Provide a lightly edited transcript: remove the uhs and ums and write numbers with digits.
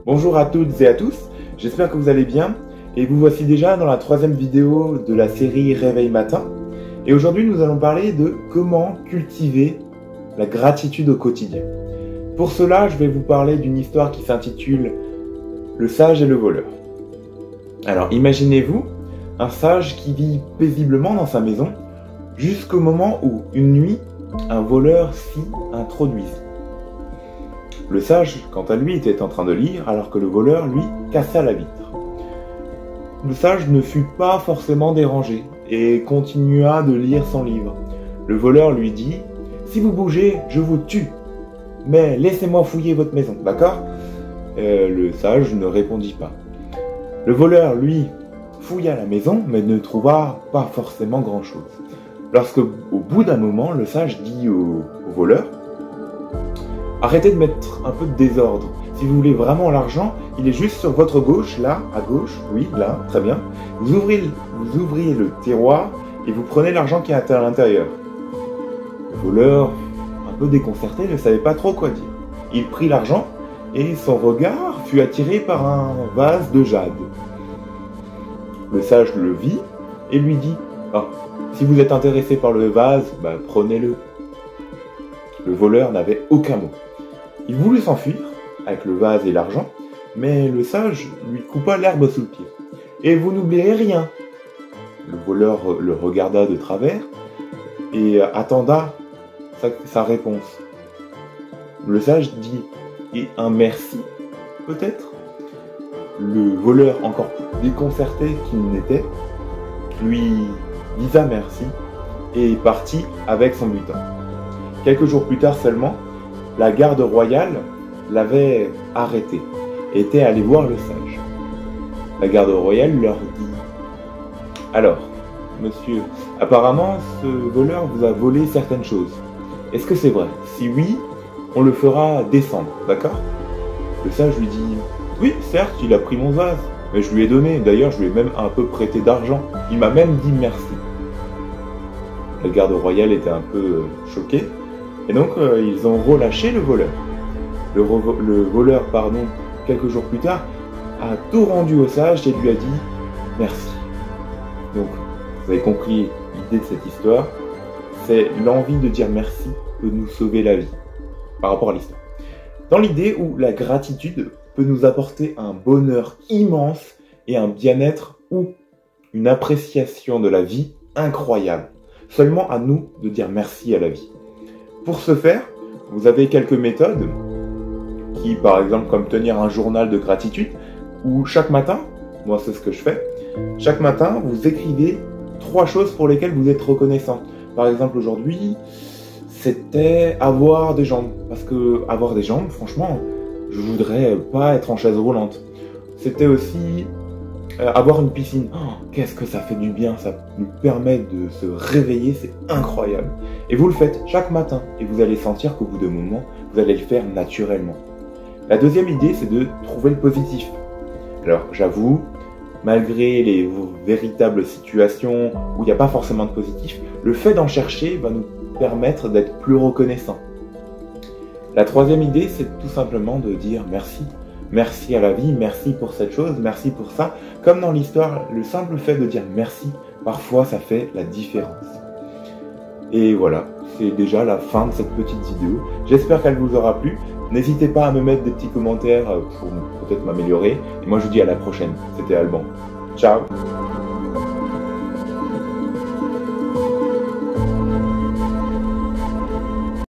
Bonjour à toutes et à tous, j'espère que vous allez bien et vous voici déjà dans la 3e vidéo de la série Réveil Matin. Et aujourd'hui nous allons parler de comment cultiver la gratitude au quotidien. Pour cela, je vais vous parler d'une histoire qui s'intitule Le sage et le voleur. Alors imaginez-vous un sage qui vit paisiblement dans sa maison jusqu'au moment où, une nuit, un voleur s'y introduisit. Le sage, quant à lui, était en train de lire alors que le voleur, lui, cassa la vitre. Le sage ne fut pas forcément dérangé et continua de lire son livre. Le voleur lui dit « Si vous bougez, je vous tue, mais laissez-moi fouiller votre maison, d'accord ?» Le sage ne répondit pas. Le voleur, lui, fouilla la maison, mais ne trouva pas forcément grand-chose. Lorsque, au bout d'un moment, le sage dit au voleur « Arrêtez de mettre un peu de désordre. Si vous voulez vraiment l'argent, il est juste sur votre gauche, là, à gauche, oui, là, très bien. Vous ouvrez le tiroir et vous prenez l'argent qui est à l'intérieur. » Le voleur, un peu déconcerté, ne savait pas trop quoi dire. Il prit l'argent et son regard fut attiré par un vase de jade. Le sage le vit et lui dit « Ah, si vous êtes intéressé par le vase, prenez-le. » Le voleur n'avait aucun mot. Il voulut s'enfuir avec le vase et l'argent, mais le sage lui coupa l'herbe sous le pied. « Et vous n'oublierez rien !» Le voleur le regarda de travers et attenda sa réponse. Le sage dit « Et un merci, peut-être ?» Le voleur, encore plus déconcerté qu'il n'était, lui disa merci et partit avec son butin. Quelques jours plus tard seulement, la garde royale l'avait arrêté et était allée voir le sage. La garde royale leur dit « Alors, monsieur, apparemment ce voleur vous a volé certaines choses. Est-ce que c'est vrai? Si oui, on le fera descendre, d'accord ?» Le sage lui dit « Oui, certes, il a pris mon vase, mais je lui ai donné. D'ailleurs, je lui ai même un peu prêté d'argent. Il m'a même dit merci. » La garde royale était un peu choquée, et donc ils ont relâché le voleur. Le voleur, quelques jours plus tard, a tout rendu au sage et lui a dit « Merci ». Donc, vous avez compris l'idée de cette histoire, c'est l'envie de dire merci peut nous sauver la vie, par rapport à l'histoire. Dans l'idée où la gratitude peut nous apporter un bonheur immense et un bien-être ou une appréciation de la vie incroyable. Seulement à nous de dire merci à la vie. Pour ce faire, vous avez quelques méthodes qui, par exemple, comme tenir un journal de gratitude, où chaque matin, moi c'est ce que je fais, chaque matin vous écrivez 3 choses pour lesquelles vous êtes reconnaissant. Par exemple, aujourd'hui, c'était avoir des jambes. Parce que avoir des jambes, franchement, je voudrais pas être en chaise roulante. C'était aussi avoir une piscine. Oh, qu'est-ce que ça fait du bien, ça nous permet de se réveiller, c'est incroyable. Et vous le faites chaque matin et vous allez sentir qu'au bout d'un moment, vous allez le faire naturellement. La deuxième idée, c'est de trouver le positif. Alors, j'avoue, malgré les véritables situations où il n'y a pas forcément de positif, le fait d'en chercher va nous permettre d'être plus reconnaissants. La troisième idée, c'est tout simplement de dire merci. Merci à la vie, merci pour cette chose, merci pour ça. Comme dans l'histoire, le simple fait de dire merci, parfois ça fait la différence. Et voilà, c'est déjà la fin de cette petite vidéo. J'espère qu'elle vous aura plu. N'hésitez pas à me mettre des petits commentaires pour peut-être m'améliorer. Et moi je vous dis à la prochaine. C'était Alban. Ciao!